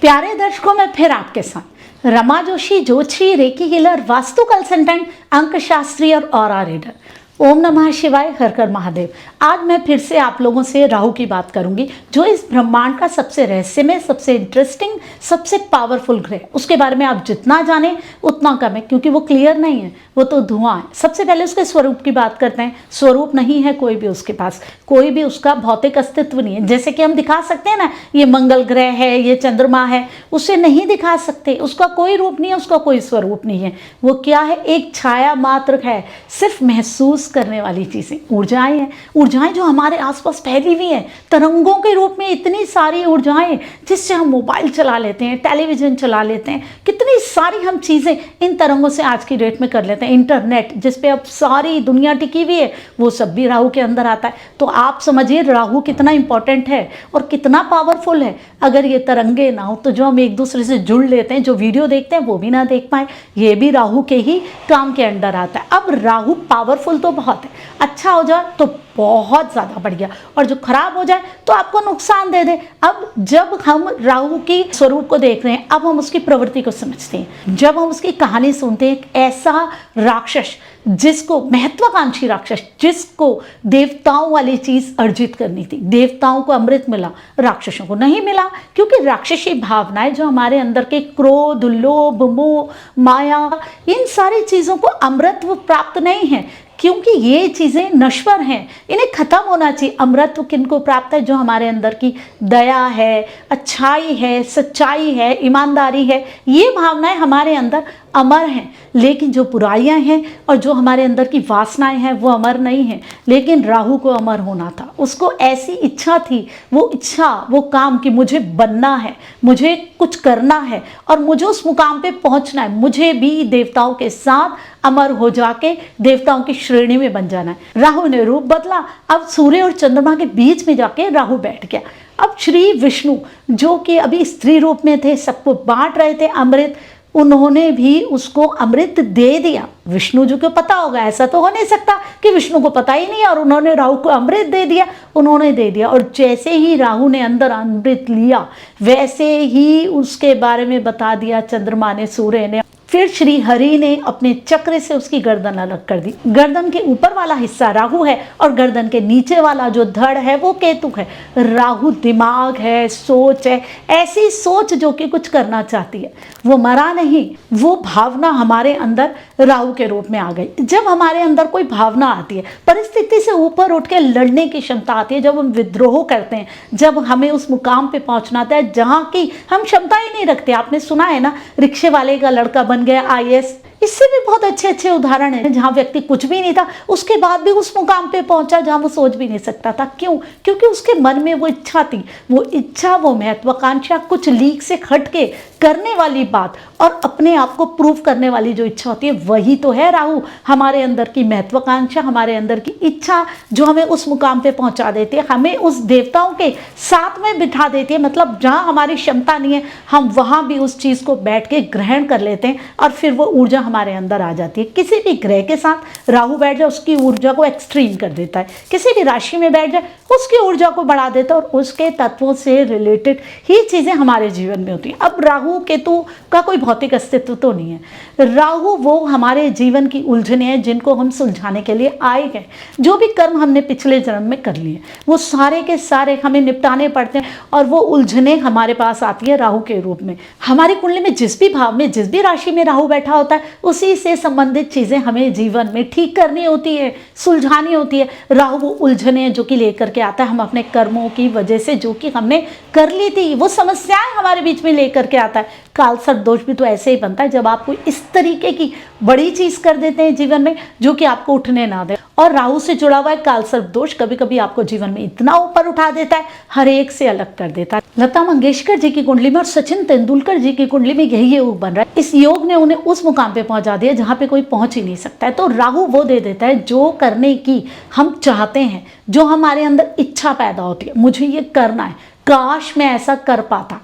प्यारे दर्शकों में फिर आपके साथ रमा जोशी, ज्योतिषी, रेकी हीलर, वास्तु कंसल्टेंट, अंक शास्त्री और ऑरा रीडर। ओम नमः शिवाय, हर हर महादेव। आज मैं फिर से आप लोगों से राहु की बात करूंगी, जो इस ब्रह्मांड का सबसे रहस्यमय, सबसे इंटरेस्टिंग, सबसे पावरफुल ग्रह। उसके बारे में आप जितना जाने उतना कम है, क्योंकि वो क्लियर नहीं है, वो तो धुआं है। सबसे पहले उसके स्वरूप की बात करते हैं। स्वरूप नहीं है कोई भी उसके पास, कोई भी उसका भौतिक अस्तित्व नहीं है। जैसे कि हम दिखा सकते हैं ना, ये मंगल ग्रह है, ये चंद्रमा है, उसे नहीं दिखा सकते। उसका कोई रूप नहीं है, उसका कोई स्वरूप नहीं है। वो क्या है? एक छाया मात्र है, सिर्फ महसूस करने वाली चीजें, ऊर्जाएं हैं। ऊर्जाएं जो हमारे आसपास फैली हुई हैं, तरंगों के रूप में इतनी सारी ऊर्जाएं, जिससे हम मोबाइल चला लेते हैं, टेलीविजन चला लेते हैं, कितनी सारी हम चीजें इन तरंगों से आज की डेट में कर लेते हैं। इंटरनेट जिस पे अब सारी दुनिया टिकी हुई है, वो सब भी राहु के अंदर आता है। तो आप समझिए राहु कितना इंपॉर्टेंट है और कितना पावरफुल है। अगर ये तरंगे ना हो तो जो हम एक दूसरे से जुड़ लेते हैं, जो वीडियो देखते हैं, वो भी ना देख पाए। ये भी राहु के ही काम के अंडर आता है। अब राहु पावरफुल तो बहुत है, अच्छा हो जाए तो बहुत ज़्यादा बढ़िया, और जो खराब हो जाए तो आपको नुकसान दे दे। अब जब हम राहु की स्वरूप को देख रहे हैं, अब हम उसकी प्रवृत्ति को समझते हैं। जब हम उसकी कहानी सुनते हैं, एक ऐसा राक्षस जिसको, महत्वाकांक्षी राक्षस, जिसको देवताओं वाली चीज अर्जित करनी थी, देवताओं को अमृत मिला, राक्षसों को नहीं मिला। क्योंकि राक्षसी भावनाएं जो हमारे अंदर के क्रोध, लोभ, मोह, माया, इन सारी चीजों को अमृतत्व प्राप्त नहीं है, क्योंकि ये चीजें नश्वर हैं, इन्हें खत्म होना चाहिए। अमृतत्व किनको प्राप्त है? जो हमारे अंदर की दया है, अच्छाई है, सच्चाई है, ईमानदारी है, ये भावनाएं हमारे अंदर अमर हैं। लेकिन जो बुराइयां हैं और जो हमारे अंदर की वासनाएं हैं, वो अमर नहीं है। लेकिन राहु को अमर होना था, उसको ऐसी इच्छा थी, वो इच्छा, वो काम कि मुझे बनना है, मुझे कुछ करना है और मुझे उस मुकाम पे पहुंचना है, मुझे भी देवताओं के साथ अमर हो जाके देवताओं की श्रेणी में बन जाना है। राहु ने रूप बदला, अब सूर्य और चंद्रमा के बीच में जाके राहु बैठ गया। अब श्री विष्णु, जो कि अभी स्त्री रूप में थे, सबको बांट रहे थे अमृत, उन्होंने भी उसको अमृत दे दिया। विष्णु जी को पता होगा, ऐसा तो हो नहीं सकता कि विष्णु को पता ही नहीं है और उन्होंने राहु को अमृत दे दिया। उन्होंने दे दिया, और जैसे ही राहु ने अंदर अमृत लिया, वैसे ही उसके बारे में बता दिया चंद्रमा ने, सूर्य ने। फिर श्री हरि ने अपने चक्र से उसकी गर्दन अलग कर दी। गर्दन के ऊपर वाला हिस्सा राहु है और गर्दन के नीचे वाला जो धड़ है वो केतु है। राहु दिमाग है, सोच है, ऐसी सोच जो कि कुछ करना चाहती है। वो मरा नहीं, वो भावना हमारे अंदर राहु के रूप में आ गई। जब हमारे अंदर कोई भावना आती है, परिस्थिति से ऊपर उठ के लड़ने की क्षमता आती है, जब हम विद्रोह करते हैं, जब हमें उस मुकाम पे पहुंचना आता है जहाँ की हम क्षमता ही नहीं रखते। आपने सुना है ना, रिक्शे वाले का लड़का बन गया IAS। इससे भी बहुत अच्छे अच्छे उदाहरण हैं, जहाँ व्यक्ति कुछ भी नहीं था, उसके बाद भी उस मुकाम पे पहुंचा जहाँ वो सोच भी नहीं सकता था। क्यों? क्योंकि उसके मन में वो इच्छा थी। वो इच्छा, वो महत्वाकांक्षा, कुछ लीक से हटके करने वाली बात और अपने आप को प्रूव करने वाली जो इच्छा होती है, वही तो है राहु। हमारे अंदर की महत्वाकांक्षा, हमारे अंदर की इच्छा जो हमें उस मुकाम पे पहुंचा देती है, हमें उस देवताओं के साथ में बिठा देती है। मतलब जहाँ हमारी क्षमता नहीं है, हम वहाँ भी उस चीज़ को बैठ के ग्रहण कर लेते हैं और फिर वो ऊर्जा हमारे अंदर आ जाती है। किसी भी ग्रह के साथ राहु बैठ जाए, उसकी ऊर्जा को एक्सट्रीम कर देता है। किसी भी राशि में बैठ जाए, उसकी ऊर्जा को बढ़ा देता है, और उसके तत्वों से रिलेटेड ही चीज़ें हमारे जीवन में होती हैं। अब राहु केतु का कोई भौतिक अस्तित्व तो नहीं है। राहु वो हमारे जीवन की उलझने हैं जिनको हम सुलझाने के लिए आए हैं। जो भी कर्म हमने पिछले जन्म में कर लिए, वो सारे के सारे हमें निपटाने पड़ते हैं, और वो उलझने हमारे पास आती है राहु के रूप में। हमारी कुंडली में जिस भी भाव में, जिस भी राशि में राहु बैठा होता है, उसी से संबंधित चीजें हमें जीवन में ठीक करनी होती है, सुलझानी होती है। राहु वो उलझने जो कि लेकर के आता है, हम अपने कर्मों की वजह से जो कि हमने कर ली थी, वो समस्याएं हमारे बीच में लेकर के आता है। काल सर्प दोष भी तो ऐसे ही बनता है, जब आप कोई इस तरीके की बड़ी चीज कर देते हैं जीवन में जो कि आपको उठने ना दे। और राहु से जुड़ा हुआ है काल सर्प दोष, कभी कभी आपको जीवन में इतना ऊपर उठा देता है, हर एक से अलग कर देता है। लता मंगेशकर जी की कुंडली में और सचिन तेंदुलकर जी की कुंडली में यही योग बन रहा है। इस योग ने उन्हें उस मुकाम पे पहुंचा दिया जहां पे कोई पहुंच ही नहीं सकता है। तो राहु वो दे देता है जो करने की हम चाहते हैं, जो हमारे अंदर इच्छा पैदा होती है, मुझे ये करना है, काश मैं ऐसा कर पाता।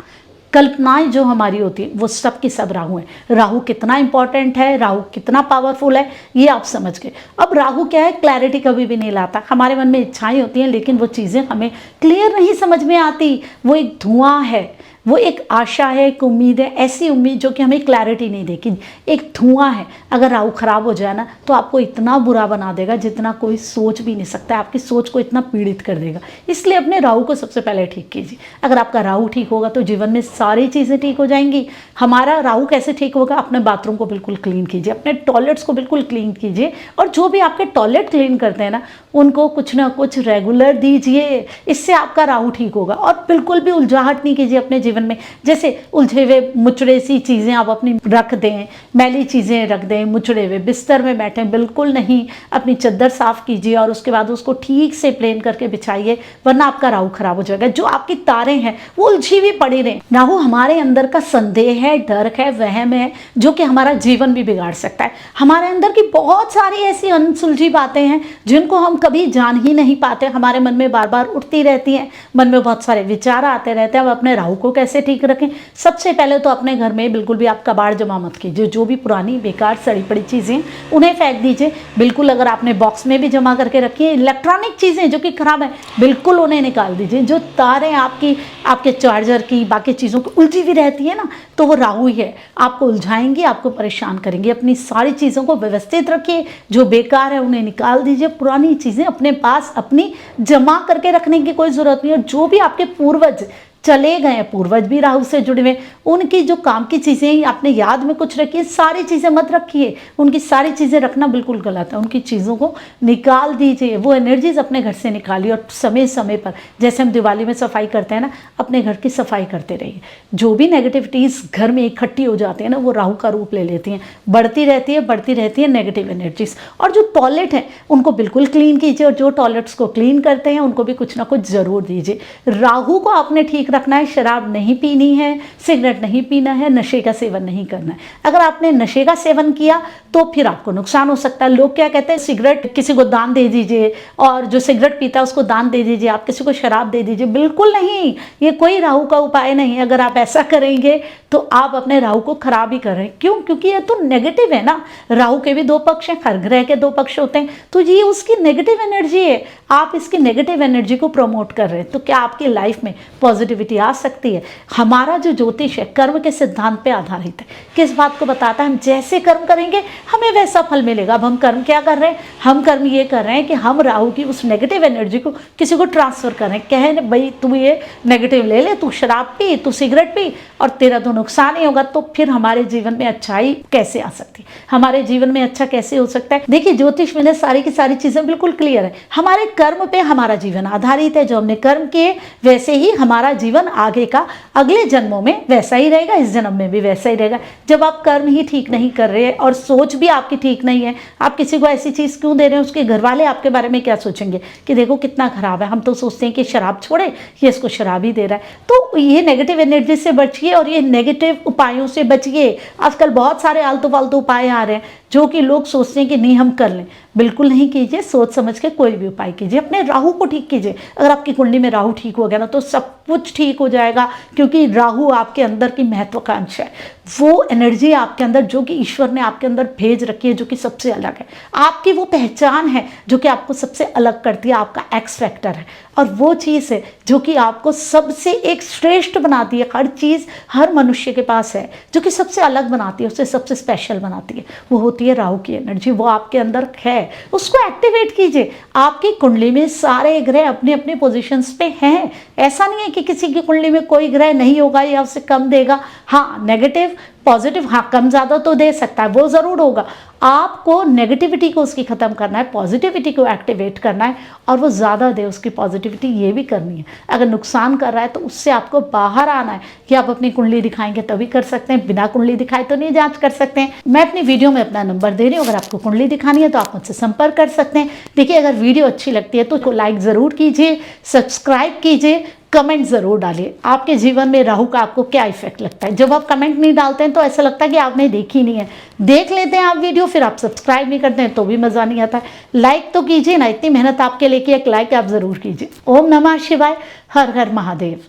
कल्पनाएं जो हमारी होती है, वो सब की सब राहु है। राहु कितना इंपॉर्टेंट है, राहु कितना पावरफुल है, ये आप समझ गए। अब राहु क्या है? क्लैरिटी कभी भी नहीं लाता। हमारे मन में इच्छाएं होती हैं, लेकिन वो चीज़ें हमें क्लियर नहीं समझ में आती। वो एक धुआं है, वो एक आशा है, एक उम्मीद है, ऐसी उम्मीद जो कि हमें क्लैरिटी नहीं देगी। एक धुआं है, अगर राहु खराब हो जाए ना तो आपको इतना बुरा बना देगा जितना कोई सोच भी नहीं सकता, आपकी सोच को इतना पीड़ित कर देगा। इसलिए अपने राहु को सबसे पहले ठीक कीजिए। अगर आपका राहु ठीक होगा तो जीवन में सारी चीज़ें ठीक हो जाएंगी। हमारा राहु कैसे ठीक होगा? अपने बाथरूम को बिल्कुल क्लीन कीजिए, अपने टॉयलेट्स को बिल्कुल क्लीन कीजिए, और जो भी आपके टॉयलेट क्लीन करते हैं ना उनको कुछ ना कुछ रेगुलर दीजिए। इससे आपका राहु ठीक होगा। और बिल्कुल भी उलझाहट नहीं कीजिए अपने जीवन में। जैसे उलझे हुए मुचड़े सी चीज़ें आप अपनी रख दें, मैली चीज़ें रख दें, मुचड़े हुए बिस्तर में बैठें, बिल्कुल नहीं। अपनी चद्दर साफ कीजिए और उसके बाद उसको ठीक से प्लेन करके बिछाइए, वरना आपका राहु खराब हो जाएगा। जो आपकी तारें हैं वो उलझी हुई पड़ी रहें। राहु हमारे अंदर का संदेह है, डर है, वहम है, जो कि हमारा जीवन भी बिगाड़ सकता है। हमारे अंदर की बहुत सारी ऐसी अनसुलझी बातें हैं जिनको हम कभी जान ही नहीं पाते, हमारे मन में बार बार उठती रहती हैं, मन में बहुत सारे विचार आते रहते हैं। अब अपने राहु को कैसे ठीक रखें? सबसे पहले तो अपने घर में बिल्कुल भी आप कबाड़ जमा मत कीजिए। जो भी पुरानी बेकार सड़ी पड़ी चीज़ें उन्हें फेंक दीजिए। बिल्कुल अगर आपने बॉक्स में भी जमा करके रखी है, इलेक्ट्रॉनिक चीज़ें जो कि खराब है बिल्कुल उन्हें निकाल दीजिए। जो तारें आपके चार्जर की, बाकी चीज़ों की उलझी हुई रहती है ना, तो वो राहु ही है, आपको उलझाएंगे, आपको परेशान करेंगे। अपनी सारी चीज़ों को व्यवस्थित रखिए, जो बेकार है उन्हें निकाल दीजिए। पुरानी चीज़ें अपने पास अपनी जमा करके रखने की कोई ज़रूरत नहीं है। जो भी आपके पूर्वज चले गए, पूर्वज भी राहु से जुड़े हुए, उनकी जो काम की चीज़ें आपने याद में कुछ रखी है, सारी चीज़ें मत रखिए। उनकी सारी चीज़ें रखना बिल्कुल गलत है। उनकी चीज़ों को निकाल दीजिए, वो एनर्जीज अपने घर से निकालिए। और समय समय पर, जैसे हम दिवाली में सफाई करते हैं ना, अपने घर की सफाई करते रहिए। जो भी नेगेटिविटीज़ घर में इकट्ठी हो जाती है ना, वो राहु का रूप ले लेती हैं, बढ़ती रहती है नेगेटिव एनर्जीज। और जो टॉयलेट है उनको बिल्कुल क्लीन कीजिए, और जो टॉयलेट्स को क्लीन करते हैं उनको भी कुछ ना कुछ ज़रूर दीजिए। राहु को आपने ठीक रखना है, शराब नहीं पीनी है, सिगरेट नहीं पीना है, नशे का सेवन नहीं करना है। अगर आपने नशे का सेवन किया तो फिर आपको नुकसान हो सकता है। लोग क्या कहते हैं, सिगरेट किसी को दान दे दीजिए, और जो सिगरेट पीता है उसको दान दे दीजिए, आप किसी को शराब दे दीजिए। बिल्कुल नहीं, ये कोई राहु का उपाय नहीं है। अगर आप ऐसा करेंगे तो आप अपने राहु को खराब ही कर रहे हैं। क्यों? क्योंकि ये तो नेगेटिव है ना। राहु के भी दो पक्ष हैं, हर ग्रह के दो पक्ष होते हैं, तो ये उसकी नेगेटिव एनर्जी है। आप इसकी नेगेटिव एनर्जी को प्रमोट कर रहे हैं, तो क्या आपकी लाइफ में पॉजिटिविटी आ सकती है? हमारा जो ज्योतिष है कर्म के सिद्धांत पे आधारित है। किस बात को बताता है? हम जैसे कर्म करेंगे हमें वैसा फल मिलेगा। अब हम कर्म क्या कर रहे हैं? हम कर्म ये कर रहे हैं कि हम राहु की उस नेगेटिव एनर्जी को किसी को ट्रांसफर कर रहे हैं। कहें भाई तू ये नेगेटिव ले ले, तू शराब पी, तू सिगरेट पी, और तेरा तो नुकसान ही होगा। तो फिर हमारे जीवन में अच्छाई कैसे आ सकती? हमारे जीवन में अच्छा कैसे हो सकता है? देखिए, ज्योतिष में सारी की सारी चीजें बिल्कुल क्लियर है। हमारे कर्म पे हमारा जीवन आधारित है। जो हमने कर्म किए वैसे ही हमारा जीवन आगे का अगले जन्मों में वैसा ही रहेगा, इस जन्म में भी वैसा ही रहेगा। जब आप कर्म ही ठीक नहीं कर रहे हैं और सोच भी आपकी ठीक नहीं है, आप किसी को ऐसी चीज क्यों दे रहे हैं? उसके घर वाले आपके बारे में क्या सोचेंगे कि देखो कितना खराब है। हम तो सोचते हैं कि शराब छोड़े, ये इसको शराब ही दे रहा है। तो ये नेगेटिव एनर्जी से बचिए और ये नेगेटिव उपायों से बचिए। आजकल बहुत सारे आलतू फालतू उपाय आ रहे हैं जो कि लोग सोचते हैं कि नहीं हम कर लें। बिल्कुल नहीं कीजिए, सोच समझ के कोई भी उपाय कीजिए। अपने राहु को ठीक कीजिए। अगर आपकी कुंडली में राहु ठीक हो गया ना तो सब कुछ ठीक हो जाएगा, क्योंकि राहु आपके अंदर की महत्वाकांक्षा है। वो एनर्जी आपके अंदर जो कि ईश्वर ने आपके अंदर भेज रखी है, जो कि सबसे अलग है। आपकी वो पहचान है जो कि आपको सबसे अलग करती है, आपका एक्स फैक्टर है। और वो चीज़ है जो कि आपको सबसे एक श्रेष्ठ बनाती है। हर चीज़ हर मनुष्य के पास है जो कि सबसे अलग बनाती है, उससे सबसे स्पेशल बनाती है। वो होती है राहु की एनर्जी। वो आपके अंदर है, उसको एक्टिवेट कीजिए। आपकी कुंडली में सारे ग्रह अपने अपने पोजीशंस पे हैं। ऐसा नहीं है कि किसी की कुंडली में कोई ग्रह नहीं होगा या उससे कम देगा। हाँ, नेगेटिव पॉजिटिव हाँ कम ज़्यादा तो दे सकता है, वो ज़रूर होगा। आपको नेगेटिविटी को उसकी ख़त्म करना है, पॉजिटिविटी को एक्टिवेट करना है, और वो ज़्यादा दे उसकी पॉजिटिविटी, ये भी करनी है। अगर नुकसान कर रहा है तो उससे आपको बाहर आना है। कि आप अपनी कुंडली दिखाएंगे तभी कर सकते हैं, बिना कुंडली दिखाए तो नहीं जांच कर सकते हैं। मैं अपनी वीडियो में अपना नंबर दे रही हूँ, अगर आपको कुंडली दिखानी है तो आप मुझसे संपर्क कर सकते हैं। देखिए, अगर वीडियो अच्छी लगती है तो उसको लाइक ज़रूर कीजिए, सब्सक्राइब कीजिए, कमेंट ज़रूर डालिए। आपके जीवन में राहु का आपको क्या इफेक्ट लगता है? जब आप कमेंट नहीं डालते हैं तो ऐसा लगता है कि आपने देखी नहीं है। देख लेते हैं आप वीडियो, फिर आप सब्सक्राइब नहीं करते हैं तो भी मज़ा नहीं आता है। लाइक तो कीजिए ना, इतनी मेहनत आपके लिए कि एक लाइक आप ज़रूर कीजिए। ओम नमः शिवाय, हर हर महादेव।